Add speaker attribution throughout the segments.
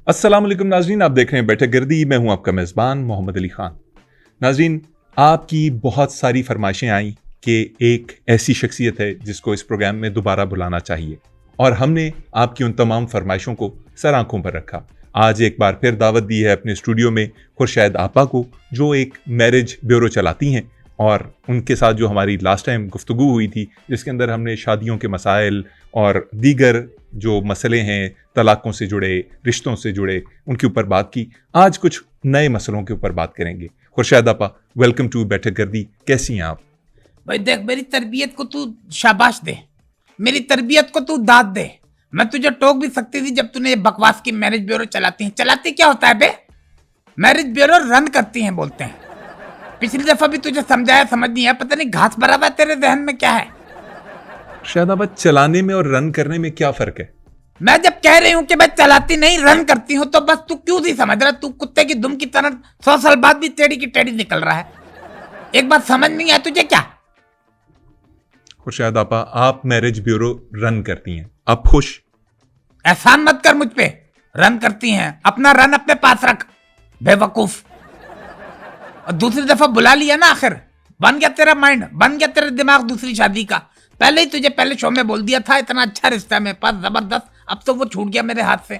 Speaker 1: अस्सलाम वालेकुम नाजरीन, आप देख रहे हैं बैठक गर्दी। मैं हूं आपका मेज़बान मोहम्मद अली खान। नाजरीन, आपकी बहुत सारी फरमाइशें आई कि एक ऐसी शख्सियत है जिसको इस प्रोग्राम में दोबारा बुलाना चाहिए, और हमने आपकी उन तमाम फरमाइशों को सर आंखों पर रखा। आज एक बार फिर दावत दी है अपने स्टूडियो में खुर्शैद आपा को, जो एक मैरिज ब्यूरो चलाती हैं, और उनके साथ जो हमारी लास्ट टाइम गुफ्तगू हुई थी जिसके अंदर हमने शादियों के मसाइल और दीगर जो मसले हैं तलाक़ों से जुड़े, रिश्तों से जुड़े, उनके ऊपर बात की। आज कुछ नए मसलों के ऊपर बात करेंगे। खुर्शैद आपा, वेलकम टू बैठक गर्दी। कैसी हैं आप?
Speaker 2: भाई देख, मेरी तरबियत को तू शाबाश दे, मेरी तरबियत को तू दाद दे। मैं तुझे टोक भी सकती थी जब तूने ये बकवास की मैरिज ब्यूरो चलाती हैं। चलाती क्या होता है बे? मैरिज ब्यूरो रन करती हैं बोलते हैं। पिछली दफा भी तुझे समझाया, समझ नहीं है। पता नहीं घास भरा हुआ तेरे जहन में क्या है।
Speaker 1: शायद आपा, चलाने में और रन करने में क्या फर्क है?
Speaker 2: मैं जब कह रही हूँ कि मैं चलाती नहीं रन करती हूँ, तो बस तू क्यों नहीं समझ रहा? तू कुत्ते की दुम की तरह 100 साल बाद भी टेढ़ी की टेढ़ी निकल रहा है। एक बात समझ नहीं है तुझे क्या?
Speaker 1: खुर्शैद आपा, आप मैरिज ब्यूरो रन करती हैं, आप खुश?
Speaker 2: एहसान मत कर मुझ पे। रन करती हैं, अपना रन अपने पास रख बेवकूफ। और दूसरी दफा बुला लिया ना, आखिर बन गया तेरा माइंड, बन गया तेरा दिमाग दूसरी शादी का। पहले ही तुझे पहले शो में बोल दिया था, इतना अच्छा रिश्ता है मेरे पास, जबरदस्त। अब तो वो छूट गया मेरे हाथ से।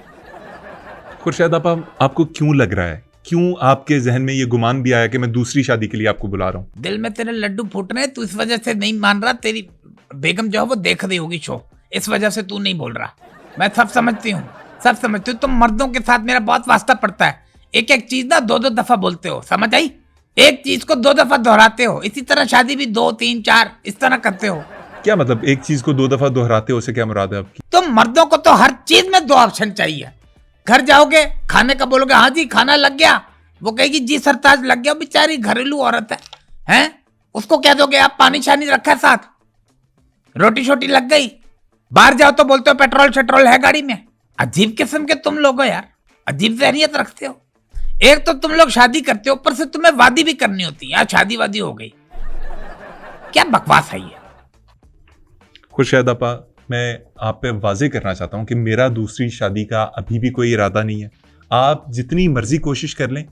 Speaker 1: खुर्शैद आपा, आपको क्यों लग रहा है, क्यों आपके जहन में ये गुमान भी आया कि मैं दूसरी शादी के लिए आपको बुला रहा हूँ?
Speaker 2: दिल में तेरे लड्डू फूट रहे हैं, तू इस वजह से नहीं मान रहा। तेरी बेगम जो है वो देख रही होगी शो, इस वजह से तू नहीं बोल रहा। मैं सब समझती हूँ, सब समझती हूँ। तुम मर्दों के साथ मेरा बहुत वास्ता पड़ता है। एक एक चीज ना दो दो दफा बोलते हो, समझ आई? एक चीज को 2 दफा दोहराते हो। इसी तरह शादी भी 2, 3, 4 इस तरह करते हो।
Speaker 1: क्या मतलब एक चीज को 2 दफा दोहराते हो, उसे क्या मुराद है आपकी?
Speaker 2: तुम मर्दों को तो हर चीज में 2 ऑप्शन चाहिए। घर जाओगे, खाने का बोलोगे हाँ जी खाना लग गया, वो कहेगी जी सरताज लग गया। बेचारी घरेलू औरत है, हैं? उसको कह दोगे आप पानी शानी रखा है साथ, रोटी शोटी लग गई। बाहर जाओ तो बोलते हो पेट्रोल शेट्रोल है गाड़ी में। अजीब किस्म के तुम लोग हो यार, अजीब जहनियत रखते हो। एक तो तुम लोग शादी करते हो, ऊपर से तुम्हें वादी भी करनी होती है। यार शादी वादी हो गई, क्या बकवास है ये?
Speaker 1: खुर्शैद आपा, मैं आप पे वाजे करना चाहता हूं कि मेरा दूसरी शादी का अभी भी कोई इरादा नहीं है। आप जितनी मर्जी कोशिश कर लें,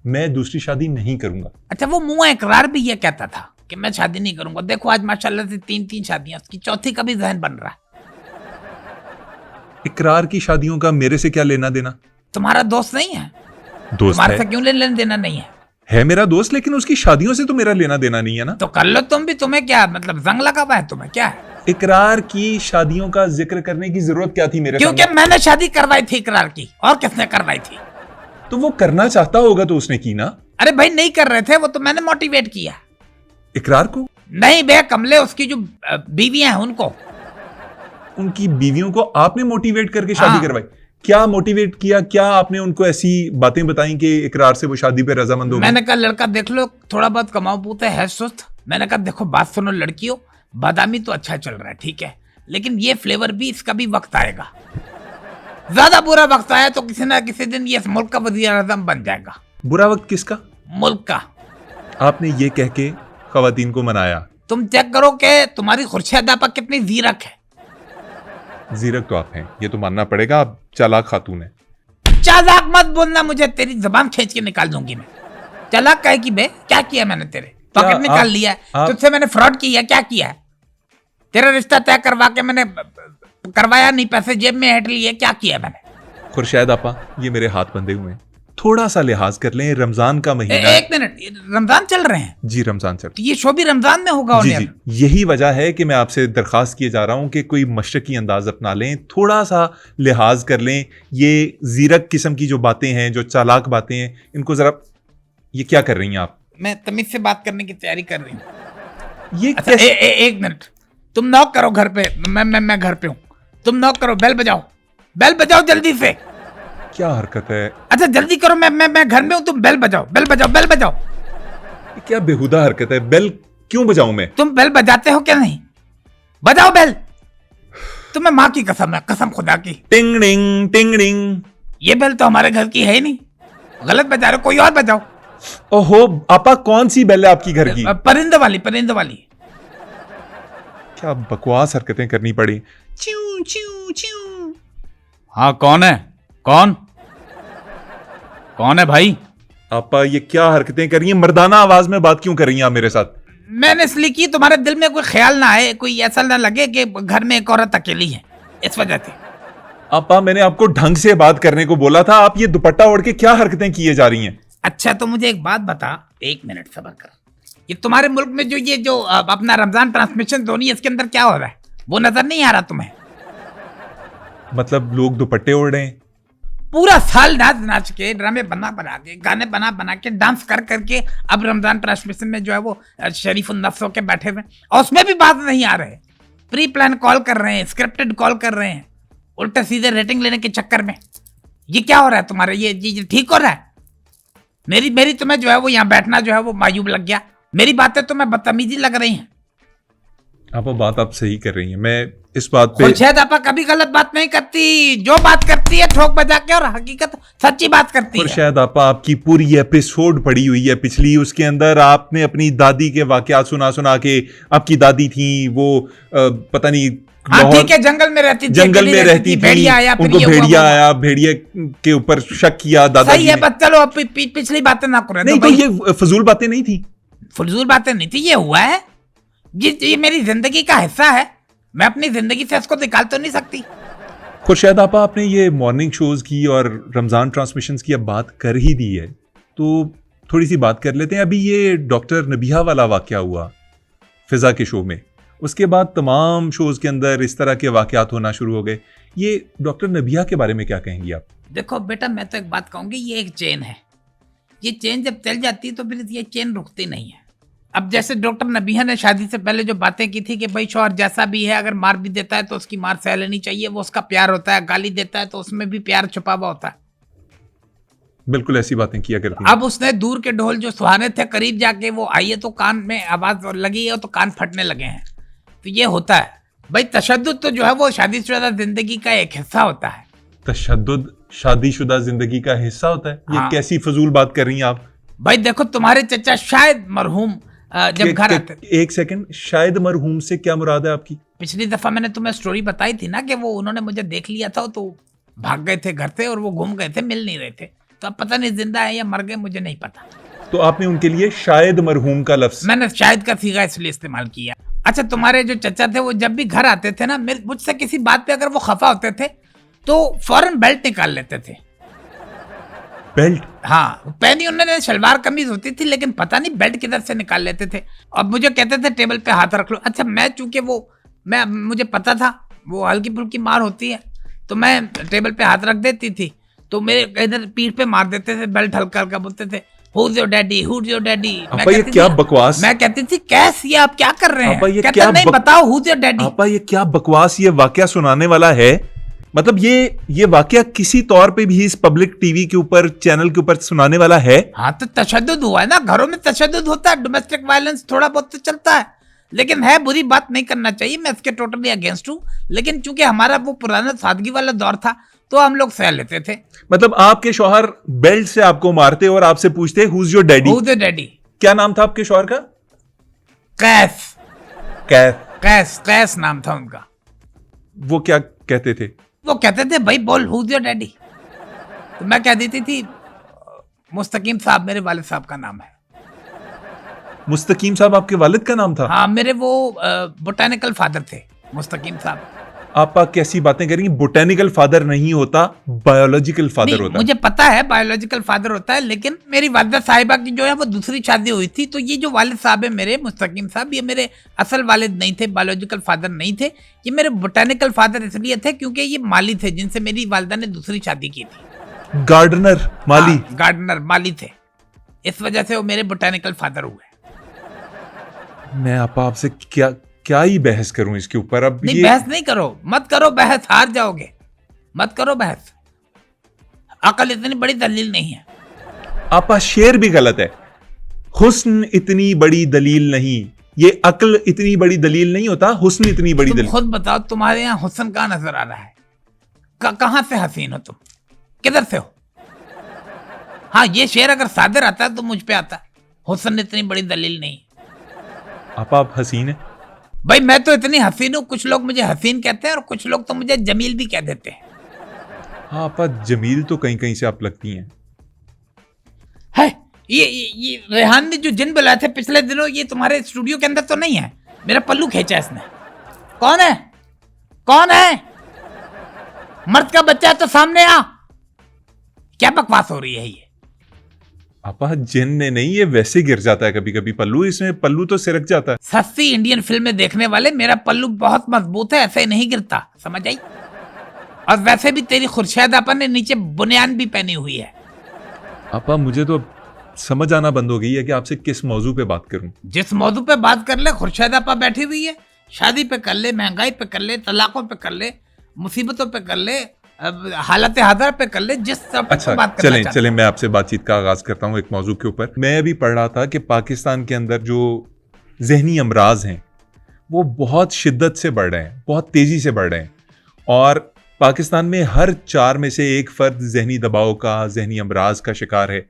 Speaker 1: मैं दूसरी शादी नहीं करूंगा।
Speaker 2: अच्छा, वो मुंह इकरार भी ये कहता था कि मैं शादी नहीं करूंगा। देखो आज माशाल्लाह से 3 शादियां, उसकी चौथी का भी जहन बन रहा है।
Speaker 1: इकरार की शादियों का मेरे से क्या लेना देना?
Speaker 2: तुम्हारा दोस्त नहीं है?
Speaker 1: दोस्त
Speaker 2: तुम्हारे से
Speaker 1: है,
Speaker 2: क्यों लेना देना नहीं
Speaker 1: है मेरा दोस्त, लेकिन उसकी शादियों से तो मेरा लेना देना नहीं है ना।
Speaker 2: तो कर लो तुम भी। तुम्हें क्या मतलब जंग लगा हुआ है तुम्हें, क्या है?
Speaker 1: इकरार की शादियों का जिक्र करने की जरूरत क्या थी मेरे
Speaker 2: क्योंकि
Speaker 1: सामने?
Speaker 2: मैंने शादी करवाई थी इकरार की, और किसने करवाई थी?
Speaker 1: तो वो करना चाहता होगा तो उसने की ना।
Speaker 2: अरे भाई नहीं कर रहे थे वो, तो मैंने मोटिवेट किया।
Speaker 1: इकरार को?
Speaker 2: नहीं बे कमले, उसकी जो बीवियां हैं उनको।
Speaker 1: उनकी बीवियों को आपने मोटिवेट करके
Speaker 2: हाँ।
Speaker 1: शादी करवाई? क्या मोटिवेट किया? क्या आपने उनको ऐसी बातें बताई कि इकरार से वो शादी पे रजामंद हो गए?
Speaker 2: मैंने कहा लड़का देख लो, थोड़ा बहुत कमाओ पूते है सुस्त। मैंने कहा देखो बात सुनो लड़कियों, बादामी तो अच्छा चल रहा है ठीक है, लेकिन ये फ्लेवर भी, इसका भी वक्त आएगा। ज्यादा बुरा वक्त आया तो किसी ना किसी दिन ये इस मुल्क का वजीर आजम बन जाएगा।
Speaker 1: बुरा वक्त किसका?
Speaker 2: मुल्क का।
Speaker 1: आपने ये कह के खवातीन को मनाया?
Speaker 2: तुम चेक करो कि तुम्हारी खुर्शीद आपा कितनी जीरक है।
Speaker 1: जीरक तो आप हैं, ये तो मानना पड़ेगा। आप चालाक खातून है।
Speaker 2: चालाक मत बोलना मुझे, तेरी जबान खींच के निकाल दूंगी मैं। चालाक कहे कि बे क्या किया मैंने? तेरे पॉकेट निकाल लिया है, तुझसे मैंने फ्रॉड किया, क्या किया है? तेरा रिश्ता तय करवा के मैंने करवाया नहीं, पैसे जेब में हेट लिए, क्या किया मैंने?
Speaker 1: खुर्शैद आपा, ये मेरे हाथ बंधे हुए हैं, थोड़ा सा लिहाज कर लें। रमजान का महीना।
Speaker 2: एक मिनट, रमजान चल रहे हैं?
Speaker 1: जी रमजान चल।
Speaker 2: तो ये शो भी रमजान में होगा?
Speaker 1: जी जी, यही वजह है कि मैं आपसे दरखास्त किए जा रहा हूं कि कोई मशरकी अंदाज अपना लें, थोड़ा सा लिहाज कर लें। ये जीरक किस्म की जो बातें हैं, जो चालाक बातें हैं, इनको जरा, ये क्या कर रही हैं आप?
Speaker 2: मैं तमीज से बात करने की तैयारी कर रही हूँ।
Speaker 1: ये
Speaker 2: अच्छा, एक मिनट, तुम नॉक करो घर पे। मैं घर पे हूँ, तुम नॉक करो, बेल बजाओ, बेल बजाओ जल्दी से।
Speaker 1: क्या हरकत है?
Speaker 2: अच्छा जल्दी करो, मैं घर में हूँ, तुम बेल बजाओ, बेल बजाओ, बेल बजाओ।
Speaker 1: ये क्या बेहुदा हरकत है? बेल क्यों बजाऊं मैं?
Speaker 2: तुम बेल बजाते हो क्या नहीं? बजाओ बेल। तुम्हें माँ की कसम है, कसम खुदा की।
Speaker 1: टिंग डिंग टिंग डिंग।
Speaker 2: ये बेल तो हमारे घर की है ही नहीं, गलत बजा रहे हो, कोई और बजाओ।
Speaker 1: ओहो आपा, कौन सी बेल है आपकी घर की?
Speaker 2: परिंदे वाली, परिंदे वाली।
Speaker 1: क्या बकवास हरकतें करनी पड़ी। Chew chew chew.
Speaker 2: हाँ कौन है? कौन? कौन है भाई?
Speaker 1: आपा ये क्या हरकतें कर रही हैं? मर्दाना आवाज में बात क्यों कर रही हैं आप मेरे साथ?
Speaker 2: मैंने इसलिए की तुम्हारे दिल में कोई ख्याल ना आए, कोई ऐसा ना लगे कि घर में एक औरत अकेली है, इस वजह से।
Speaker 1: आपा मैंने आपको ढंग से बात करने को बोला था, आप ये दुपट्टा ओढ़ के क्या हरकतें किए जा रही हैं?
Speaker 2: अच्छा तो मुझे एक बात बता, 1 मिनट सब्र कर। ये तुम्हारे मुल्क में जो अपना रमजान ट्रांसमिशन धोनी है, इसके अंदर क्या हो रहा है वो नजर नहीं आ रहा तुम्हें?
Speaker 1: मतलब लोग दुपट्टे ओढ़ रहे हैं?
Speaker 2: पूरा साल नाच नाच के, ड्रामे बना बना के, गाने बना बना के, डांस कर करके अब रमजान ट्रांसमिशन में जो है वो शरीफ नफ्स होके बैठे हुए, और उसमें भी बात नहीं आ रहे। प्री प्लान कॉल कर रहे हैं, स्क्रिप्टेड कॉल कर रहे हैं, उल्टे सीधे रेटिंग लेने के चक्कर में। ये क्या हो रहा है तुम्हारे? ये ठीक हो रहा है? मेरी तुम्हें जो है वो यहाँ बैठना जो है वो मायूब लग गया, मेरी बातें तुम्हें बदतमीजी लग रही हैं।
Speaker 1: आपा बात आप सही कर रही हैं, मैं इस बात पे
Speaker 2: खुर्शीद आपा कभी गलत बात नहीं करती, जो बात करती है ठोक बजा के और हकीकत सच्ची बात करती है।
Speaker 1: शायद आपा आपकी पूरी एपिसोड पड़ी हुई है पिछली, उसके अंदर आपने अपनी दादी के वाकयात सुना सुना के, आपकी दादी थी वो पता नहीं
Speaker 2: हाथी के जंगल में रहती थी, भेड़िया आया,
Speaker 1: उनको भेड़िया आया, भेड़िया के ऊपर शक किया दादाजी
Speaker 2: सही है, बस चलो पिछली बातें ना करो।
Speaker 1: नहीं तो ये फजूल बातें नहीं थी,
Speaker 2: फजूल बातें नहीं थी, ये हुआ है, ये मेरी जिंदगी का हिस्सा है, मैं अपनी जिंदगी से इसको निकाल तो नहीं सकती।
Speaker 1: खुर्शीद आपा आपने ये मॉर्निंग शोज की और रमजान ट्रांसमिशंस की अब बात कर ही दी है तो थोड़ी सी बात कर लेते हैं। अभी ये डॉक्टर नबिहा वाला वाकया हुआ फिजा के शो में, उसके बाद तमाम शोज के अंदर इस तरह के वाकयात होना शुरू हो गए। ये डॉक्टर नबिहा के बारे में क्या कहेंगी आप?
Speaker 2: देखो बेटा, मैं तो एक बात कहूंगी, ये एक चेन है, ये चेन जब चल जाती है तो फिर ये चेन रुकती नहीं है। अब जैसे डॉक्टर नबिहा ने शादी से पहले जो बातें की थी कि भाई शौहर जैसा भी है, अगर मार भी देता है तो उसकी मार सह लेनी चाहिए, वो उसका प्यार होता है, गाली देता है तो उसमें भी प्यार छुपा हुआ होता है,
Speaker 1: बिल्कुल ऐसी बातें किया करती।
Speaker 2: अब उसने दूर के ढोल जो सुहाने थे, करीब जाके वो आई है तो कान में आवाज लगी है तो कान फटने लगे हैं, तो ये होता है भाई। तशद्दुद तो जो है वो शादीशुदा जिंदगी का एक हिस्सा होता है।
Speaker 1: तशद्दुद शादीशुदा जिंदगी का हिस्सा होता है? ये कैसी फजूल बात कर रही हैं आप?
Speaker 2: भाई देखो, तुम्हारे चचा शायद मरहूम जब घर आते,
Speaker 1: एक सेकंड, शायद मरहूम से क्या मुराद है आपकी?
Speaker 2: पिछली दफा मैंने तुम्हें स्टोरी बताई थी ना कि वो उन्होंने मुझे देख लिया था तो भाग गए थे घर से और वो घूम गए थे, मिल नहीं रहे थे, तो अब पता नहीं जिंदा है या मर गए, मुझे नहीं पता।
Speaker 1: तो आपने उनके लिए शायद मरहूम का लफ्ज?
Speaker 2: मैंने शायद का सीगा इसलिए इस्तेमाल किया। अच्छा, तुम्हारे जो चचा थे वो जब भी घर आते थे ना, मुझसे किसी बात पे अगर वो खफा होते थे तो फौरन बेल्ट निकाल लेते थे।
Speaker 1: बेल्ट?
Speaker 2: हाँ, पहनी उन्होंने शलवार कमीज होती थी, लेकिन पता नहीं बेल्ट किधर से निकाल लेते थे और मुझे कहते थे टेबल पे हाथ रख लो। अच्छा, मैं चूंकि मुझे पता था वो हल्की फुल्की मार होती है तो मैं टेबल पे हाथ रख देती थी, तो मेरे इधर पीठ पे मार देते थे, बेल्ट हल्का हल्का बोलते थे, Who's your daddy? Who's your daddy?
Speaker 1: ये क्या बकवास?
Speaker 2: मैं कहती थी कैस ये आप क्या कर रहे हैं?
Speaker 1: ये
Speaker 2: कहते नहीं बताओ Who's your daddy?
Speaker 1: आपा ये क्या बकवास ये वाकया सुनाने वाला है? मतलब ये वाकया किसी तौर पे भी इस पब्लिक टीवी के ऊपर, चैनल के ऊपर सुनाने वाला है?
Speaker 2: हाँ तो तशद्दुद हुआ है ना, घरों में तशद्दुद होता है, डोमेस्टिक वायलेंस थोड़ा बहुत तो चलता है, लेकिन है बुरी बात, नहीं करना चाहिए, मैं इसके टोटली अगेंस्ट हूँ, लेकिन चूंकि हमारा वो पुराना सादगी वाला दौर था तो हम लोग सह लेते थे।
Speaker 1: मतलब आपके शौहर बेल्ट से आपको मारते और आपसे पूछते Who's your daddy?
Speaker 2: Who's your daddy?
Speaker 1: क्या नाम था आपके शौहर का?
Speaker 2: कैस।
Speaker 1: कैस?
Speaker 2: कैस, कैस नाम था उनका।
Speaker 1: वो क्या कहते थे?
Speaker 2: वो कहते थे भाई बोल Who's your daddy? तो मैं कह देती थी मुस्तकीम साहब मेरे वालिद साहब का नाम है।
Speaker 1: मुस्तकीम साहब आपके वालिद का नाम था?
Speaker 2: हाँ, मेरे वो बोटेनिकल फादर थे मुस्तकीम साहब।
Speaker 1: आप कैसी बातें करेंगी? बोटेनिकल फादर नहीं होता, बायोलॉजिकल फादर होता है।
Speaker 2: मुझे पता है बायोलॉजिकल फादर होता है, लेकिन मेरी वालिदा साहिबा की जो है वो दूसरी शादी हुई थी, तो ये जो वालिद साहब है मेरे मुस्तकीम साहब, ये मेरे असल वालिद नहीं थे, बायोलॉजिकल फादर नहीं थे, ये मेरे बोटेनिकल फादर इसलिए थे क्योंकि ये माली थे जिनसे मेरी वालिदा ने दूसरी शादी की थी।
Speaker 1: गार्डनर माली?
Speaker 2: गार्डनर माली थे, इस वजह से वो मेरे बोटेनिकल फादर हुए।
Speaker 1: मैं आपसे क्या ही बहस करूं इसके ऊपर? अब
Speaker 2: नहीं, बहस नहीं करो, मत करो बहस, हार जाओगे, मत करो बहस, अकल इतनी बड़ी दलील नहीं है।
Speaker 1: आपा शेर भी गलत है, हुस्न इतनी बड़ी दलील नहीं, ये अक्ल इतनी बड़ी दलील नहीं होता, हुस्न इतनी बड़ी दलील।
Speaker 2: खुद बताओ तुम्हारे यहाँ हुस्न कहाँ नजर आ रहा है? कहां से हसीन हो तुम, किधर से हो? हाँ, ये शेर अगर सादर आता है तो मुझ पे आता है, हुस्न इतनी बड़ी दलील नहीं।
Speaker 1: आप हसीन है
Speaker 2: भाई, मैं तो इतनी हसीन हूं, कुछ लोग मुझे हसीन कहते हैं और कुछ लोग तो मुझे जमील भी कह देते हैं।
Speaker 1: हाँ आपा, जमील तो कहीं कहीं से आप लगती हैं।
Speaker 2: ये रेहान ने जो जिन बुलाए थे पिछले दिनों, ये तुम्हारे स्टूडियो के अंदर तो नहीं है? मेरा पल्लू खींचा इसने। कौन है? कौन है? मर्द का बच्चा है तो सामने आ। क्या बकवास हो रही है ये?
Speaker 1: आपा जिन ने नहीं, ये वैसे गिर जाता है कभी कभी पल्लू, इसमें पल्लू तो सिरक जाता है।
Speaker 2: सस्ती इंडियन फिल्में देखने वाले, मेरा पल्लू बहुत मजबूत है, ऐसे नहीं गिरता, समझ आई? और वैसे भी तेरी खुर्शीद आपा ने नीचे बुनियान भी पहनी हुई है।
Speaker 1: आपा मुझे तो समझ आना बंद हो गई है कि आपसे किस मौजू पे बात करूं।
Speaker 2: जिस मौजू पे बात कर ले, खुर्शीद आपा बैठी हुई है। शादी पे कर ले, महंगाई पे कर ले, तलाकों पे कर ले, मुसीबतों पे कर ले, हालत हादर पे कर ले, जिस टॉपिक
Speaker 1: अच्छा
Speaker 2: पे बात करना
Speaker 1: चलें मैं आपसे बातचीत का आगाज करता हूं एक मौजू के ऊपर। मैं अभी पढ़ रहा था कि पाकिस्तान के अंदर जो जहनी अमराज हैं वो बहुत शिद्दत से बढ़ रहे हैं, बहुत तेजी से बढ़ रहे हैं, और पाकिस्तान में हर 4 में से एक फर्द जहनी दबाव का, जहनी अमराज का शिकार है।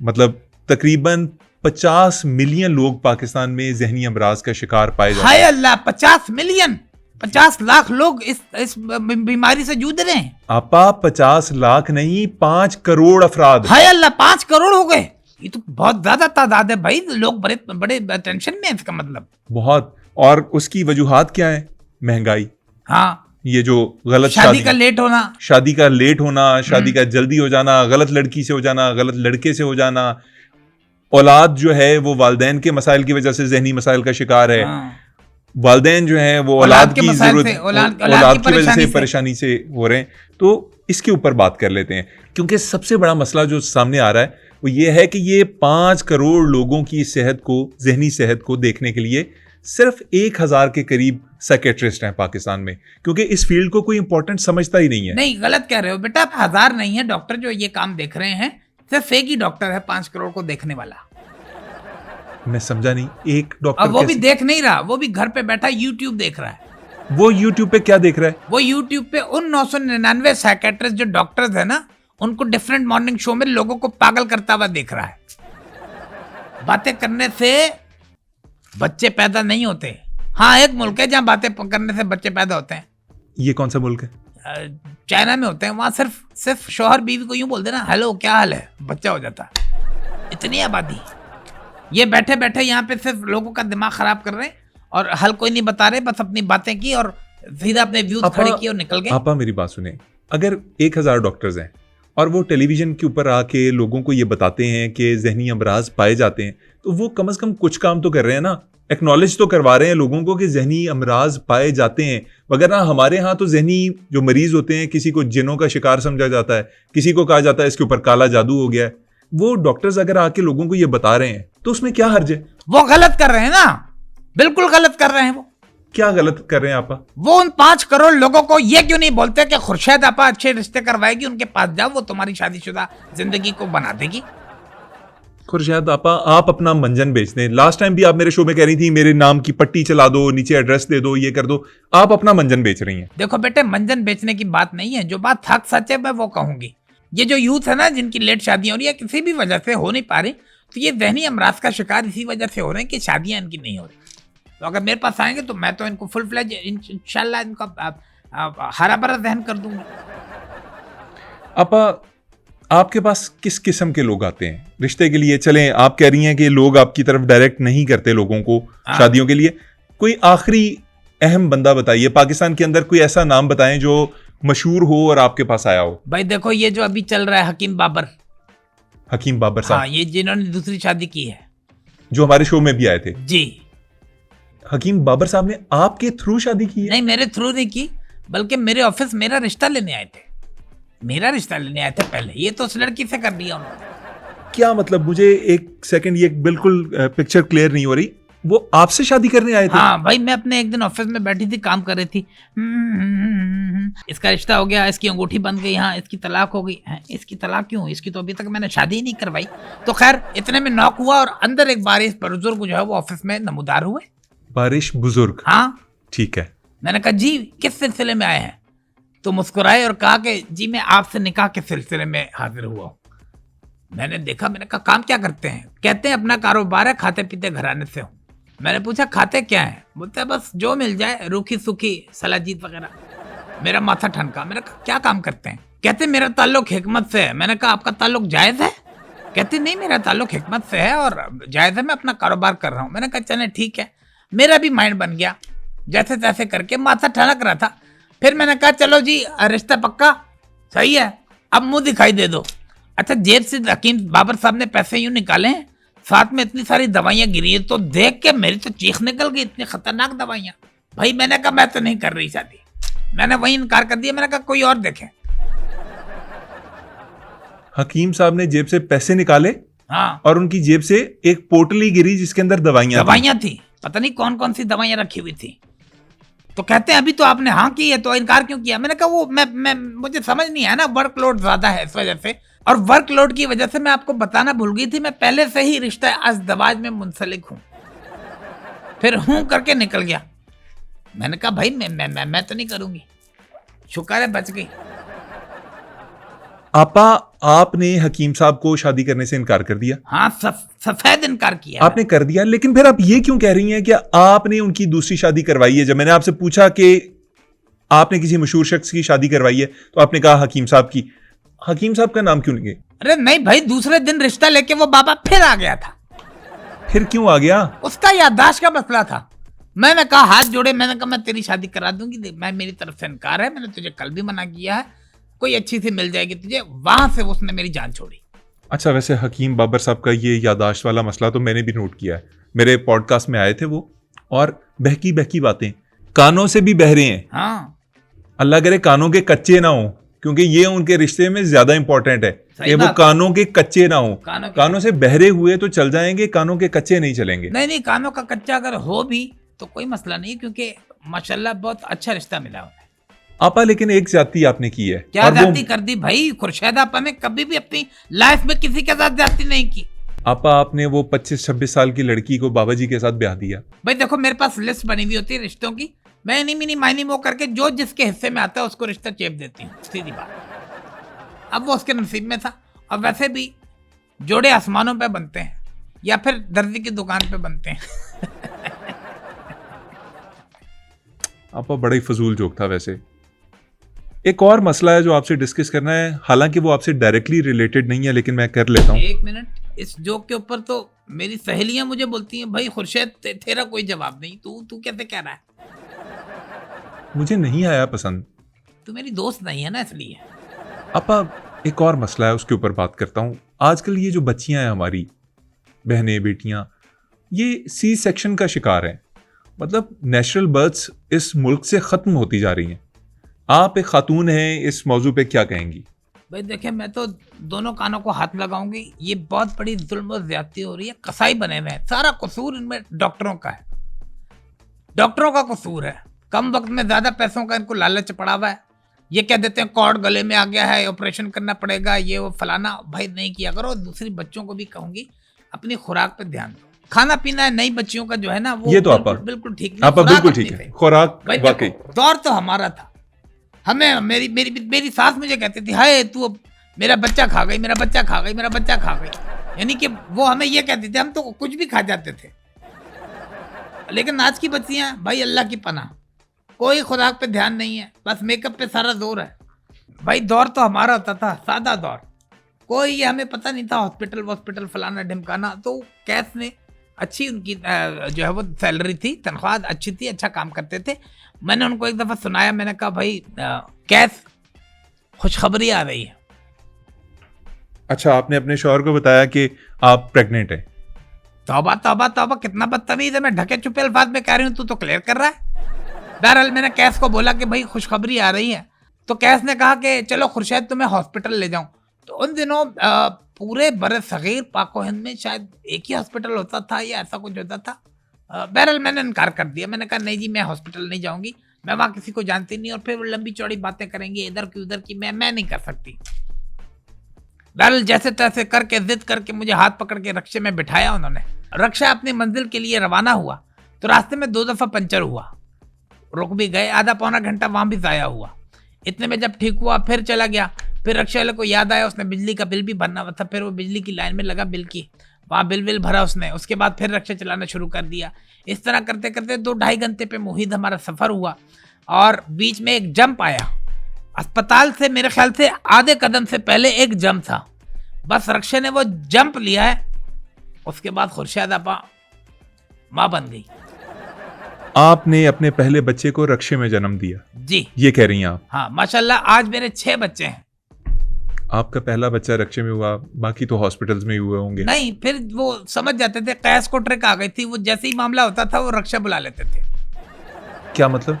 Speaker 1: मतलब तकरीबन 50 मिलियन लोग पाकिस्तान में जहनी अमराज का शिकार पाए जाते हैं।
Speaker 2: हाय अल्लाह, 50 मिलियन, 50 लाख लोग इस बीमारी से जूझ रहे हैं।
Speaker 1: आपा 50 लाख नहीं, 5 करोड़ अफराद।
Speaker 2: हाय अल्लाह, 5 करोड़ हो गए। ये तो बहुत ज्यादा तादाद है भाई, लोग बड़े बड़े टेंशन में है इसका मतलब।
Speaker 1: बहुत। और उसकी वजूहात क्या है? महंगाई,
Speaker 2: हाँ,
Speaker 1: ये जो गलत
Speaker 2: शादी का लेट होना,
Speaker 1: शादी का जल्दी हो जाना, गलत लड़की से हो जाना, गलत लड़के से हो जाना, औलाद जो है वो वालदैन के मसाइल की वजह से जहनी मसाइल का शिकार है।
Speaker 2: हाँ।
Speaker 1: वालदैन जो है वो औलाद की जरूरत,
Speaker 2: औलाद
Speaker 1: की वजह से परेशानी से हो रहे हैं। तो इसके ऊपर बात कर लेते हैं, क्योंकि सबसे बड़ा मसला जो सामने आ रहा है वो ये है कि ये 5 करोड़ लोगों की सेहत को, जहनी सेहत को देखने के लिए सिर्फ 1000 के करीब साइकेट्रिस्ट हैं पाकिस्तान में, क्योंकि इस फील्ड को कोई इंपॉर्टेंट समझता ही नहीं है।
Speaker 2: नहीं, गलत कह रहे हो बेटा, 1000 नहीं है डॉक्टर जो ये काम देख रहे हैं, सिर्फ एक ही डॉक्टर है 5 करोड़ को देखने वाला।
Speaker 1: मैं समझा नहीं, एक डॉक्टर?
Speaker 2: अब वो भी देख नहीं रहा, वो भी घर पे बैठा यूट्यूब देख रहा है।
Speaker 1: वो यूट्यूब पे क्या देख रहा है?
Speaker 2: वो यूट्यूब पे उन 999 साइकेट्रिस्ट जो डॉक्टर्स है ना, उनको डिफरेंट मॉर्निंग शो में लोगों को पागल करता हुआ देख रहा है। बातें करने से बच्चे पैदा नहीं होते। हाँ, एक मुल्क है जहाँ बातें करने से बच्चे पैदा होते हैं।
Speaker 1: ये कौन सा मुल्क है?
Speaker 2: चाइना में होते हैं। वहां सिर्फ शौहर बीवी को यूं बोल देना, हेलो क्या हाल है, बच्चा हो जाता है। इतनी आबादी। ये बैठे बैठे यहाँ पे सिर्फ लोगों का दिमाग खराब कर रहे हैं और हल कोई नहीं बता रहे, बस अपनी बातें की और सीधा अपने व्यूज खड़े किए और निकल गए।
Speaker 1: आपा मेरी बात सुने, अगर 1000 डॉक्टर्स हैं और वो टेलीविजन के ऊपर आके लोगों को ये बताते हैं कि जहनी अमराज पाए जाते हैं, तो वो कम से कम कुछ काम तो कर रहे हैं ना, एक्नॉलेज तो करवा रहे हैं लोगों को कि जहनी अमराज पाए जाते हैं। वगैरह हमारे यहाँ तो जहनी जो मरीज होते हैं, किसी को जिनों का शिकार समझा जाता है, किसी को कहा जाता है इसके ऊपर काला जादू हो गया है। वो डॉक्टर्स अगर आके लोगों को ये बता रहे हैं तो उसमें क्या हर्ज है?
Speaker 2: वो गलत कर रहे हैं ना, बिल्कुल गलत कर रहे हैं। वो
Speaker 1: क्या गलत कर रहे हैं आपा?
Speaker 2: वो उन 5 करोड़ लोगों को ये क्यों नहीं बोलते कि खुर्शीद आपा अच्छे रिश्ते करवाएगी, उनके पास जाओ, वो तुम्हारी शादीशुदा जिंदगी को बना देगी।
Speaker 1: खुर्शीद आपा, आप अपना मंजन बेच दें। लास्ट टाइम भी आप मेरे शो में कह रही थी मेरे नाम की पट्टी चला दो, नीचे एड्रेस दे दो, ये कर दो। आप अपना मंजन बेच रही हैं।
Speaker 2: देखो बेटे, मंजन बेचने की बात नहीं है, जो बात हक सच है मैं वो कहूंगी। ये जो यूथ है ना, जिनकी लेट शादियां हो रही है, किसी भी वजह से हो नहीं पा रही, तो ये जहनी अमराज का शिकार इसी वजह से हो रहे हैं कि शादियां इनकी नहीं हो रही। तो अगर मेरे पास आएंगे तो मैं तो इनको फुल फ्लेज इंशाल्लाह इनका हरा भरा जहन कर दूंगा।
Speaker 1: आपा, आपके पास किस किस्म के लोग आते हैं रिश्ते के लिए? चलें, आप कह रही हैं कि लोग आपकी तरफ डायरेक्ट नहीं करते लोगों को शादियों के लिए। कोई आखिरी अहम बंदा बताइए पाकिस्तान के अंदर, कोई ऐसा नाम बताएं जो मशहूर हो और आपके पास आया हो।
Speaker 2: भाई देखो, ये जो अभी चल रहा है हकीम बाबर साहब, हाँ, ये जिन्होंने दूसरी शादी की है,
Speaker 1: जो हमारे शो में भी आए थे
Speaker 2: जी।
Speaker 1: हकीम बाबर साहब ने आपके थ्रू शादी की है?
Speaker 2: नहीं, मेरे थ्रू नहीं की, बल्कि मेरे ऑफिस मेरा रिश्ता लेने आए थे। पहले। ये तो उस लड़की से कर दिया उन्होंने।
Speaker 1: क्या मतलब? मुझे एक सेकंड, ये बिल्कुल पिक्चर क्लियर नहीं हो रही। वो आपसे शादी करने आए थे?
Speaker 2: हाँ भाई, मैं अपने एक दिन ऑफिस में बैठी थी, काम कर रही थी। इसका रिश्ता हो गया, इसकी अंगूठी बन गई, हाँ इसकी तलाक हो गई। इसकी तलाक क्यों? इसकी तो अभी तक मैंने शादी ही नहीं करवाई। तो खैर, इतने में नॉक हुआ और अंदर एक बारिश बुजुर्ग जो है वो ऑफिस में नमूदार हुए।
Speaker 1: बारिश बुजुर्ग?
Speaker 2: हाँ
Speaker 1: ठीक है।
Speaker 2: मैंने कहा जी किस सिलसिले में आए हैं? तो मुस्कुराए और कहा कि जी मैं आपसे निकाह के सिलसिले में हाजिर हुआ हूं। मैंने देखा, मैंने कहा काम क्या करते हैं? कहते हैं अपना कारोबार है, खाते पीते घराने से हूं। मैंने पूछा खाते क्या है? बोलते हैं बस जो मिल जाए, रूखी सूखी सलाजीत वगैरह। मेरा माथा ठनका। मैंने कहा क्या काम करते हैं? कहते मेरा ताल्लुक हिकमत से है। मैंने कहा आपका ताल्लुक जायज है? कहती नहीं मेरा ताल्लुक हिकमत से है और जायज़ है, मैं अपना कारोबार कर रहा हूँ। मैंने कहा चले ठीक है। मेरा भी माइंड बन गया, जैसे तैसे करके माथा ठनक रहा था। फिर मैंने कहा चलो जी रिश्ता पक्का, सही है, अब मुंह दिखाई दे दो। अच्छा, जेब से हकीम बाबर साहब ने पैसे यूं निकाले हैं, साथ में इतनी सारी दवाइयां गिरी है, तो देख के मेरी तो चीख निकल गई, इतनी खतरनाक दवाइयां। भाई मैंने कहा मैं तो नहीं कर रही शादी, मैंने वही इनकार कर दिया। मैंने कहा कोई और देखें।
Speaker 1: हकीम साहब ने जेब से पैसे निकाले
Speaker 2: हाँ,
Speaker 1: और उनकी जेब से एक पोटली गिरी जिसके अंदर दवाइयां
Speaker 2: थी, पता नहीं कौन कौन सी दवाइयां रखी हुई थी। तो कहते हैं अभी तो आपने हाँ की है तो इनकार क्यों किया? मैंने कहा वो मैं मुझे समझ नहीं आया ना, वर्कलोड ज्यादा है इस वजह से, और वर्कलोड की वजह से मैं आपको बताना भूल गई थी, मैं पहले से ही रिश्ता अज़दवाज में मुंसलिक हूँ। फिर हूँ करके निकल गया। मैंने कहा भाई मैं तो नहीं करूंगी। शुक्र है बच गई।
Speaker 1: आपा, आपने हकीम साहब को शादी करने से इनकार कर दिया?
Speaker 2: हाँ, सफेद इनकार किया
Speaker 1: आपने कर दिया, लेकिन फिर आप ये क्यों कह रही हैं कि आपने उनकी दूसरी शादी करवाई है? जब मैंने आपसे पूछा कि आपने किसी मशहूर शख्स की शादी करवाई है तो आपने कहा हकीम साहब की। हकीम साहब का नाम क्यों नहीं?
Speaker 2: अरे नहीं भाई, दूसरे दिन रिश्ता लेके वो बाबा फिर आ गया था।
Speaker 1: फिर क्यों आ गया?
Speaker 2: उसका याददाश्त का मसला था। मैंने कहा हाथ जोड़े, मैंने कहा मैं तेरी शादी करा दूंगी, मैं मेरी तरफ से इनकार है, मैंने तुझे कल भी मना किया है, कोई अच्छी सी मिल जाएगी तुझे। वहां से उसने मेरी जान छोड़ी।
Speaker 1: अच्छा, वैसे हकीम बाबर साहब का ये याददाश्त वाला मसला तो मैंने भी नोट किया है। मेरे पॉडकास्ट में आए थे वो, और बहकी बहकी बातें, कानों से भी बह रहे हैं।
Speaker 2: हाँ,
Speaker 1: अल्लाह करे कानों के कच्चे ना हो, क्योंकि ये उनके रिश्ते में ज्यादा इंपॉर्टेंट है कि वो कानों के कच्चे ना हो। कानों से बहरे हुए तो चल जाएंगे, कानों के कच्चे नहीं चलेंगे।
Speaker 2: नहीं, कानों का कच्चा अगर हो भी तो कोई मसला नहीं, क्योंकि माशाल्लाह बहुत अच्छा रिश्ता मिला उन्हें।
Speaker 1: आपा, लेकिन एक ज्यादती आपने की है।
Speaker 2: क्या ज्यादती कर दी भाई? खुर्शेद आपा ने कभी भी अपनी लाइफ में किसी के साथ ज्यादती नहीं की।
Speaker 1: आपा, आपने वो 25-26 साल की लड़की को बाबा जी के साथ ब्याह दिया।
Speaker 2: भाई देखो, मेरे पास लिस्ट बनी हुई होती है रिश्तों की, मैं इनी मिनी माइनी मो करके जो जिसके हिस्से में आता है उसको रिश्ता चेप देती हूँ, सीधी बात। अब वो उसके नसीब में था। और वैसे भी जोड़े आसमानों पे बनते हैं या फिर दर्जी की दुकान पे बनते हैं।
Speaker 1: आपा, बड़ा ही फजूल जोक था वैसे। एक और मसला है जो आपसे डिस्कस करना है, हालांकि वो आपसे डायरेक्टली रिलेटेड नहीं है, लेकिन मैं कर लेता हूँ।
Speaker 2: एक मिनट, इस जोक के ऊपर तो मेरी सहेलियां मुझे बोलती हैं भाई खुर्शेद तेरा कोई जवाब नहीं, तू कैसे कह रहा है?
Speaker 1: मुझे नहीं आया पसंद।
Speaker 2: तू मेरी दोस्त नहीं है ना, इसलिए।
Speaker 1: आपा, एक और मसला है, उसके ऊपर बात करता हूँ। आजकल ये जो बच्चियां हैं हमारी, बहनें बेटियां, ये सी सेक्शन का शिकार हैं। मतलब नेचुरल बर्थ्स इस मुल्क से खत्म होती जा रही हैं। आप एक खातून हैं, इस मौजू पे क्या कहेंगी?
Speaker 2: भाई देखिए, मैं तो दोनों कानों को हाथ लगाऊंगी। ये बहुत बड़ी जुल्म और ज्यादती हो रही है। कसाई बने हुए हैं, सारा कसूर इनमें डॉक्टरों का है, डॉक्टरों का कसूर है। कम वक्त में ज्यादा पैसों का इनको लालच पड़ा हुआ है। ये कह देते हैं कॉर्ड गले में आ गया है, ऑपरेशन करना पड़ेगा, ये वो फलाना। भाई नहीं किया करो। दूसरी बच्चों को भी कहूंगी अपनी खुराक पे ध्यान दो। खाना पीना है नई बच्चियों का जो है ना, वो
Speaker 1: ये तो
Speaker 2: बिल्कुल ठीक
Speaker 1: नहीं। बिल्कुल ठीक है, खुराक वाकई।
Speaker 2: दौर तो हमारा था। हमें मेरी सास मुझे कहती थी हाय तू मेरा बच्चा खा गई, मेरा बच्चा खा गई, मेरा बच्चा खा गई। यानी कि वो हमें ये कहती थी, हम तो कुछ भी खा जाते थे। लेकिन आज की बच्चियां भाई अल्लाह की पनाह, कोई खुराक पे ध्यान नहीं है, बस मेकअप पे सारा जोर है। भाई दौर तो हमारा होता था, सादा दौर। कोई ये हमें पता नहीं था हॉस्पिटल फलाना ढिमकाना। तो कैस ने अच्छी उनकी जो है वो सैलरी थी, तनख्वाह अच्छी थी, अच्छा काम करते थे। मैंने उनको एक दफ़ा सुनाया, मैंने कहा भाई कैस खुशखबरी आ रही है।
Speaker 1: अच्छा, आपने अपने शौहर को बताया कि आप प्रेग्नेंट हैं?
Speaker 2: तौबा तौबा तौबा, कितना बदतमीज है। मैं ढके छुपे अल्फाज में कह रही हूँ, तू तो क्लियर कर रहा है। बहरहाल मैंने कैस को बोला कि भाई खुशखबरी आ रही है। तो कैस ने कहा कि चलो खुर्शेद तुम्हें हॉस्पिटल ले जाऊं। तो उन दिनों पूरे बर सगीर पाको हिंद में शायद एक ही हॉस्पिटल होता था या ऐसा कुछ होता था। बहरहाल मैंने इनकार कर दिया। मैंने कहा नहीं जी, मैं हॉस्पिटल नहीं जाऊंगी, मैं वहाँ किसी को जानती नहीं, और फिर वो लंबी चौड़ी बातें करेंगे इधर की उधर की, मैं नहीं कर सकती। बहरहाल जैसे तैसे करके जिद करके मुझे हाथ पकड़ के रक्शे में बिठाया उन्होंने। रक्शा अपनी मंजिल के लिए रवाना हुआ तो रास्ते में 2 दफ़ा पंचर हुआ। रुक भी गए, आधा पौना घंटा वहाँ भी ज़ाया हुआ। इतने में जब ठीक हुआ फिर चला गया। फिर रक्शा वाले को याद आया उसने बिजली का बिल भी भरना था। फिर वो बिजली की लाइन में लगा बिल की, वहाँ बिल भरा उसने। उसके बाद फिर रक्शा चलाना शुरू कर दिया। इस तरह करते करते 2-2.5 घंटे पे मुहिद हमारा सफ़र हुआ। और बीच में एक जंप आया अस्पताल से, मेरे ख्याल से आधे कदम से पहले एक जंप था। बस रक्षे ने वो जंप लिया है, उसके बाद खुर्शीद आपा माँ बन गई।
Speaker 1: आपने अपने पहले बच्चे को रक्षे में जन्म दिया,
Speaker 2: जी
Speaker 1: ये कह रही हैं आप?
Speaker 2: हाँ, माशाल्लाह आज मेरे 6 बच्चे हैं।
Speaker 1: आपका पहला बच्चा रक्षे में हुआ, बाकी तो हॉस्पिटल्स में ही हुए होंगे।
Speaker 2: नहीं, फिर वो समझ जाते थे, कैस को ट्रिक आ गई थी, वो जैसे ही मामला होता था वो रक्षा बुला लेते थे।
Speaker 1: क्या मतलब?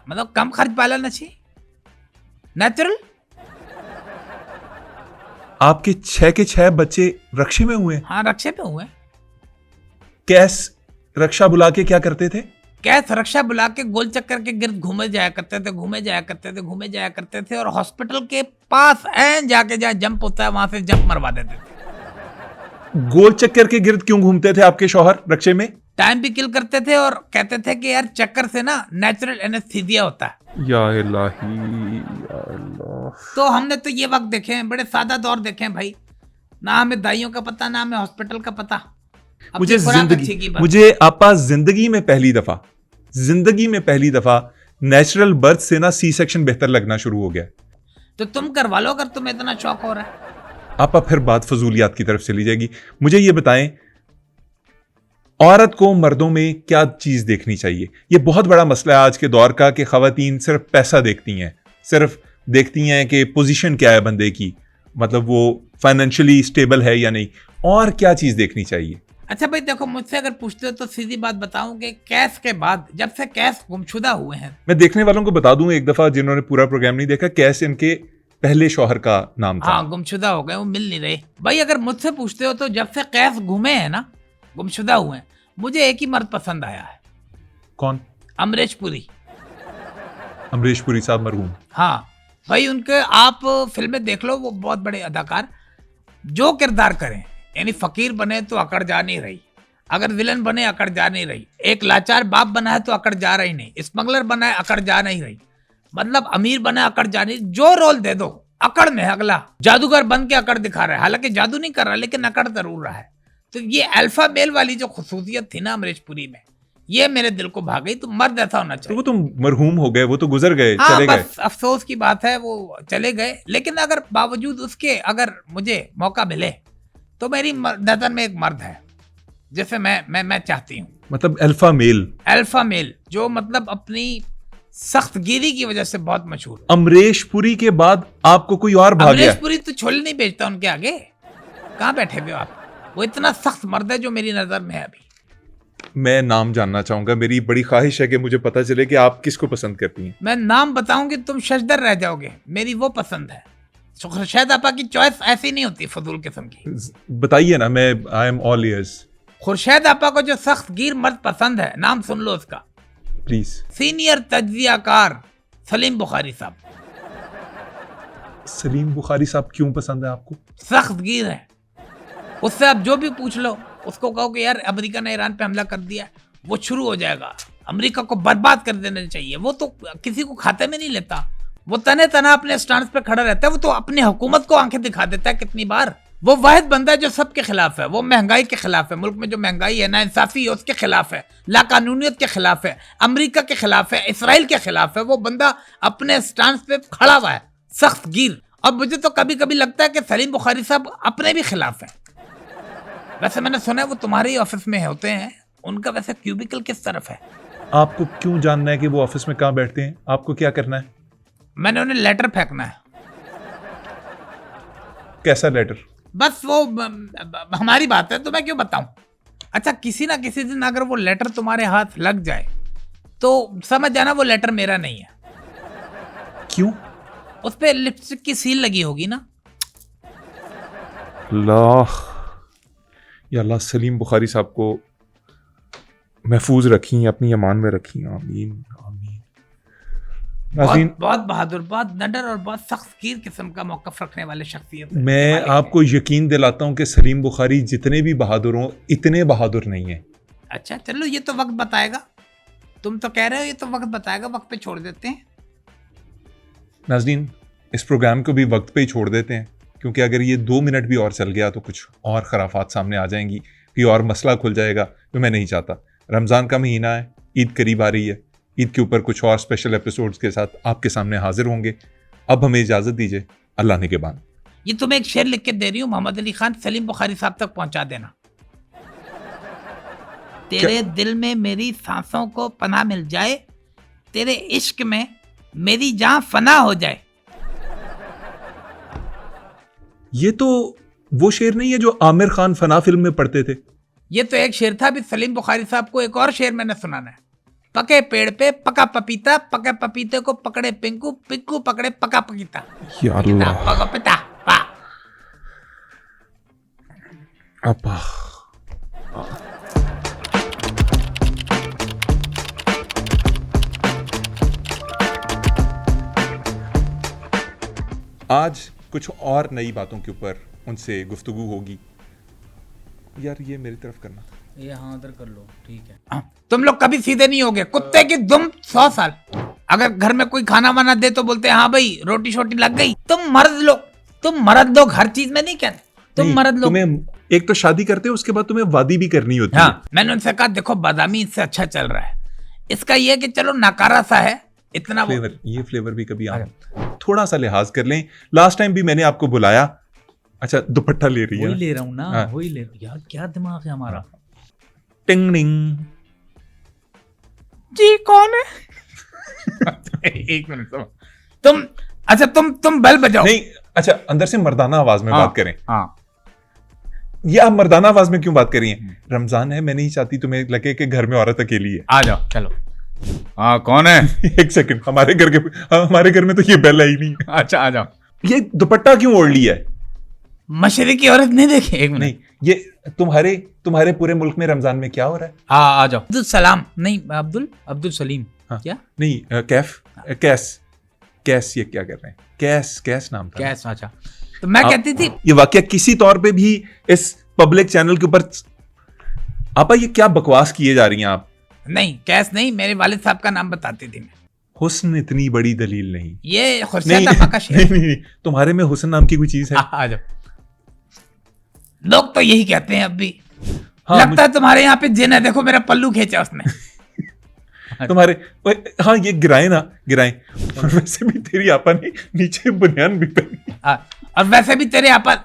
Speaker 2: मतलब कम खर्च पालन अच्छी, नेचुरल।
Speaker 1: आपके 6 के 6 बच्चे रक्षे में हुए?
Speaker 2: हाँ, रक्षे पे हुए।
Speaker 1: कैस रक्षा बुला के क्या करते थे?
Speaker 2: कैस रक्षा बुला के गोल चक्कर के गिर्द घूमे जाया करते थे, घूमे जाया करते थे, घूमे जाया करते थे, और हॉस्पिटल के पास ऐन जाके जहाँ जंप होता है वहां से जंप मरवा देते थे।
Speaker 1: गोल चक्कर के गिर्द क्यों घूमते थे आपके शौहर रक्षे में?
Speaker 2: टाइम भी किल करते थे और कहते थे कि यार चक्कर से ना नेचुरल एनेस्थीसिया होता है।
Speaker 1: या इलाही, या अल्लाह।
Speaker 2: तो हमने तो ये वक्त देखे हैं, बड़े सादा दौर देखे हैं भाई, ना हमें दाइयों का पता, ना हमें हॉस्पिटल का पता।
Speaker 1: मुझे आपा जिंदगी में पहली दफा नेचुरल बर्थ से ना सी सेक्शन बेहतर लगना शुरू हो गया।
Speaker 2: तो तुम करवा लो अगर तुम्हें इतना शौक हो रहा है।
Speaker 1: आपा फिर बात फजूलियात की तरफ चली जाएगी। मुझे ये बताएं, औरत को मर्दों में क्या चीज देखनी चाहिए? ये बहुत बड़ा मसला है आज के दौर का कि खवातीन सिर्फ पैसा देखती हैं, सिर्फ देखती हैं कि पोजीशन क्या है बंदे की, मतलब वो फाइनेंशियली स्टेबल है या नहीं, और क्या चीज देखनी चाहिए?
Speaker 2: अच्छा भाई देखो, मुझसे अगर पूछते हो तो सीधी बात बताऊं कि कैस के बाद, जब से कैस गुमशुदा हुए हैं,
Speaker 1: मैं देखने वालों को बता दूं एक दफा जिन्होंने पूरा प्रोग्राम नहीं देखा, कैस इनके पहले शौहर का नाम था।
Speaker 2: हाँ, गुमशुदा हो गए, वो मिल नहीं रहे भाई। अगर मुझसे पूछते हो तो जब से कैस घूमे हैं ना, गुमशुदा हुए हैं, मुझे एक ही मर्द पसंद आया है।
Speaker 1: कौन?
Speaker 2: अमरीश पुरी।
Speaker 1: अमरीश पुरी साहब मरहूम।
Speaker 2: हाँ भाई, उनके आप फिल्में देख लो, वो बहुत बड़े अदाकार, जो किरदार करें, यानी फकीर बने तो अकड़ जा नहीं रही, अगर विलन बने अकड़ जा नहीं रही, एक लाचार बाप बना है तो अकड़ जा रही नहीं, स्मगलर बना है अकड़ जा नहीं रही, मतलब अमीर बना अकड़ जा नहीं, जो रोल दे दो अकड़ में। अगला जादूगर बन के अकड़ दिखा रहा है, हालांकि जादू नहीं कर रहा लेकिन अकड़ जरूर रहा है। तो ये अल्फा मेल वाली जो खुसूसियत थी ना अमरीश पुरी में, ये मेरे दिल को भा गई। तो मर्द ऐसा होना चाहिए।
Speaker 1: तो वो तो मरहूम हो गए, वो तो गुजर गए,
Speaker 2: हाँ,
Speaker 1: चले गए।
Speaker 2: अफसोस की बात है, वो चले गए। लेकिन अगर बावजूद उसके अगर मुझे मौका मिले तो मेरी नजर में एक मर्द है जैसे मैं चाहती हूँ,
Speaker 1: मतलब अल्फा मेल,
Speaker 2: जो मतलब अपनी सख्तगिरी की वजह से बहुत मशहूर।
Speaker 1: अमरीश पुरी के बाद आपको कोई और भाग गया?
Speaker 2: अमरीश पुरी तो छोले नहीं बेचता उनके आगे, कहाँ बैठे हुए आप? वो इतना सख्त मर्द है जो मेरी नजर में है अभी।
Speaker 1: मैं नाम जानना चाहूंगा, मेरी बड़ी ख्वाहिश है कि मुझे पता चले कि आप किसको पसंद करती हैं।
Speaker 2: मैं नाम बताऊंगी तुम शशदर रह जाओगे, मेरी वो पसंद है। खुर्शीद आपा की चॉइस ऐसी नहीं होती फजूल किस्म की।
Speaker 1: बताइए ना, मैं I am all ears.
Speaker 2: Khurshid आपा को जो सख्त गिर मर्द पसंद है, नाम सुन लो उसका
Speaker 1: प्लीज।
Speaker 2: सीनियर तज्जियाकार सलीम बुखारी साहब।
Speaker 1: सलीम बुखारी साहब क्यों पसंद है आपको?
Speaker 2: सख्त गिर है, उससे आप जो भी पूछ लो, उसको कहो कि यार अमेरिका ने ईरान पे हमला कर दिया, वो शुरू हो जाएगा, अमेरिका को बर्बाद कर देना चाहिए। वो तो किसी को खाते में नहीं लेता, वो तने तना अपने स्टैंड पे खड़ा रहता है। वो तो अपनी हुकूमत को आंखें दिखा देता है कितनी बार। वो वाहिद बंदा है जो सबके खिलाफ है। वो महंगाई के खिलाफ है, मुल्क में जो महंगाई है, नाइंसाफी है, उसके खिलाफ है, लाकानूनियत के खिलाफ है, अमेरिका के खिलाफ है, इसराइल के खिलाफ है। वो बंदा अपने स्टैंड पे खड़ा हुआ है, सख्त गिर। और मुझे तो कभी कभी लगता है कि सलीम बुखारी साहब अपने भी खिलाफ है। वैसे मैंने सुना है वो तुम्हारे ही ऑफिस में होते हैं, उनका वैसे क्यूबिकल किस तरफ है?
Speaker 1: आपको क्यों जानना है कि वो ऑफिस में कहाँ बैठते हैं? आपको क्या करना है?
Speaker 2: मैंने उन्हें लेटर फेंकना है।
Speaker 1: कैसा लेटर?
Speaker 2: बस वो हमारी बात है तो मैं क्यों बताऊं। अच्छा, किसी ना किसी दिन अगर वो लेटर तुम्हारे हाथ लग जाए तो समझ जाना वो लेटर मेरा नहीं है।
Speaker 1: क्यों?
Speaker 2: उस पे लिपस्टिक की सील लगी होगी ना।
Speaker 1: अल्लाह या अल्लाह सलीम बुखारी साहब को महफूज रखी, अपनी अमान में रखी। आमीन आमीन।
Speaker 2: बहुत बहादुर, बहुत नडर और बहुत सख्तगीर किस्म का मौक़िफ़ रखने वाले शख्सियत।
Speaker 1: मैं आपको यकीन दिलाता हूं कि सलीम बुखारी जितने भी बहादुर हों, इतने बहादुर नहीं है।
Speaker 2: अच्छा चलो, ये तो वक्त बताएगा। तुम तो कह रहे हो ये तो वक्त बताएगा, वक्त पे छोड़ देते हैं।
Speaker 1: नाज़रीन, इस प्रोग्राम को भी वक्त पे ही छोड़ देते हैं, क्योंकि अगर ये 2 मिनट भी और चल गया तो कुछ और खराफात सामने आ जाएंगी, कोई और मसला खुल जाएगा जो मैं नहीं चाहता। रमज़ान का महीना है, ईद करीब आ रही है, ईद के ऊपर कुछ और स्पेशल एपिसोड्स के साथ आपके सामने हाजिर होंगे। अब हमें इजाज़त दीजिए, अल्लाह निगहबान।
Speaker 2: ये तुम्हें एक शेर लिख के दे रही हूँ, मोहम्मद अली खान, सलीम बुखारी साहब तक पहुंचा देना। तेरे दिल में मेरी सांसों को पनाह मिल जाए, तेरे इश्क में मेरी जान फना हो जाए।
Speaker 1: ये तो वो शेर नहीं है जो आमिर खान फना फिल्म में पढ़ते थे?
Speaker 2: ये तो एक शेर था। अभी सलीम बुखारी साहब को एक और शेर मैंने सुनाना है। पके पेड़ पे पका पपीता, पके पपीते को पकड़े पिंकू, पिंकू पकड़े पका पपीता।
Speaker 1: या अल्लाह।
Speaker 2: पका पिता, वाह।
Speaker 1: अब्बा। आज कुछ और नई बातों के ऊपर उनसे गुफ्तगू होगी। यार ये मेरी तरफ करना,
Speaker 2: ये हाँ उधर कर लो, ठीक है। तुम लोग कभी सीधे नहीं होगे, कुत्ते की दुम 100 साल। अगर घर में कोई खाना वाना दे तो बोलते हैं हाँ भाई रोटी शोटी लग गई। तुम मर्द लोग हर चीज में नहीं कहते, तुम मर्द लोग।
Speaker 1: तुम्हें एक तो शादी करते हो, उसके बाद तुम्हें वादी भी करनी होती है।
Speaker 2: हाँ, मैंने उनसे कहा देखो बादामी इससे अच्छा चल रहा है, इसका ये कि चलो नकारा सा है इतना
Speaker 1: फ्लेवर, ये फ्लेवर भी कभी थोड़ा सा लिहाज कर लें। लास्ट टाइम भी मैंने आपको बुलाया। अच्छा दुपट्टा ले रही है?
Speaker 2: वही ले रहा हूँ ना, वही ले। यार क्या दिमाग है हमारा।
Speaker 1: टिंग टिंग।
Speaker 2: जी कौन है? एक मिनट तुम बेल बजाओ।
Speaker 1: नहीं, अच्छा अंदर से मर्दाना आवाज में बात करें।
Speaker 2: हाँ।
Speaker 1: ये आप मर्दाना आवाज में क्यों बात कर रही हैं? रमजान है, मैं नहीं चाहती तुम्हें लगे कि घर में औरत अकेली है।
Speaker 2: आ जाओ चलो। हाँ कौन है?
Speaker 1: एक सेकंड, हमारे घर में तो ये बेल आई नहीं।
Speaker 2: अच्छा आ जाओ।
Speaker 1: ये दुपट्टा क्यों ओढ़ लिया है?
Speaker 2: मशरकी औरत नहीं देखी? एक मिनट।
Speaker 1: नहीं, ये तुम्हारे पूरे मुल्क में रमजान में क्या हो रहा है?
Speaker 2: हाँ आ जाओ। अब्दुल सलाम नहीं, अब्दुल सलीम।
Speaker 1: हाँ,
Speaker 2: क्या
Speaker 1: नहीं, कैस ये क्या कर रहे हैं? कैस नाम था।
Speaker 2: कैस, अच्छा। तो मैं कहती थी
Speaker 1: ये वाकया किसी तौर पे भी इस पब्लिक चैनल के ऊपर आपा ये क्या बकवास किए जा रही हैं आप?
Speaker 2: नहीं कैस नहीं, मेरे वालिद साहब का नाम बताती थी मैं।
Speaker 1: हुस्न इतनी बड़ी दलील नहीं।
Speaker 2: ये खुर्शीद आपा का शेर।
Speaker 1: नहीं, तुम्हारे में हुस्न नाम की कोई चीज है?
Speaker 2: आ जाओ। लोग तो यही कहते हैं अब भी।
Speaker 1: हाँ,
Speaker 2: लगता है तुम्हारे यहाँ पे जिन है, देखो मेरा पल्लू खींचा उसने।
Speaker 1: तुम्हारे हाँ ये गिराए और वैसे भी तेरी आपा ने नीचे बुनियान भी पहनी।
Speaker 2: और वैसे भी तेरे आपा।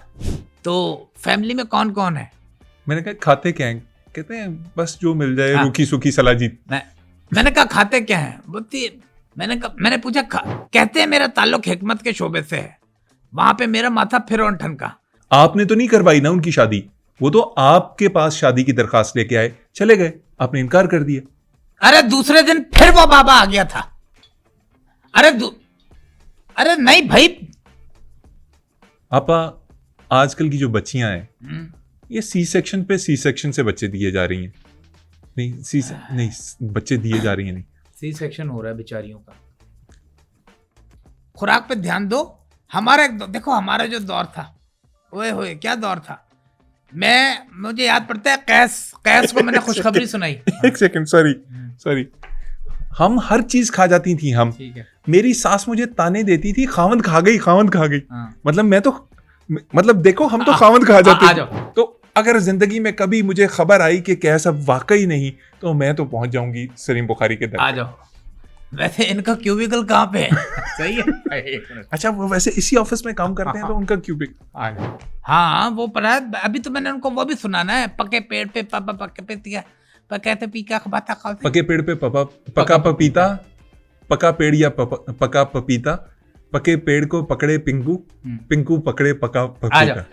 Speaker 2: तो फैमिली में कौन कौन है?
Speaker 1: मैंने कहा खाते क्या हैं? कहते हैं बस जो मिल जाए, रूखी सूखी सलाजीत।
Speaker 2: मैंने कहा खाते क्या है? बोलती मैंने पूछा कहते हैं मेरा ताल्लुक हिकमत के शोबे से है, वहां पे मेरा माथा फिरौन ठनका।
Speaker 1: आपने तो नहीं करवाई ना उनकी शादी? वो तो आपके पास शादी की दरखास्त लेके आए, चले गए, आपने इनकार कर दिया।
Speaker 2: अरे दूसरे दिन फिर वो बाबा आ गया था। अरे नहीं भाई।
Speaker 1: आपा आजकल की जो बच्चियां हैं ये सी सेक्शन से बच्चे दिए जा रही हैं। नहीं बच्चे दिए जा रही हैं। नहीं,
Speaker 2: सी सेक्शन हो रहा है बेचारियों का। खुराक पे ध्यान दो। हमारा देखो हमारा जो दौर था, ओए होए क्या दौर था। मुझे याद पड़ता है कैस को मैंने खुशखबरी सुनाई।
Speaker 1: एक सेकंड, सॉरी, हम हर चीज खा जाती थी। हम, मेरी सास मुझे ताने देती थी, खावंद खा गई। मतलब देखो हम तो खावंद खा जाते थे। तो अगर जिंदगी में कभी मुझे खबर आई कि कैसा वाकई नहीं, तो मैं तो पहुंच जाऊंगी सलीम बुखारी के दर।
Speaker 2: आ जाओ। वैसे इनका क्यूबिकल कहाँ पे है? सही है।
Speaker 1: अच्छा वो वैसे इसी ऑफिस में काम करते हैं, तो उनका क्यूबिकल।
Speaker 2: हाँ वो पर अभी तो मैंने उनको वो भी सुनाना है। पके पेड़ पे पके पपीता, पके पेड़ पे
Speaker 1: पका पपीता, पका पेड़ या पका पपीता, पके पेड़ को पकड़े पिंकू, पिंकू पकड़े पका पपीता।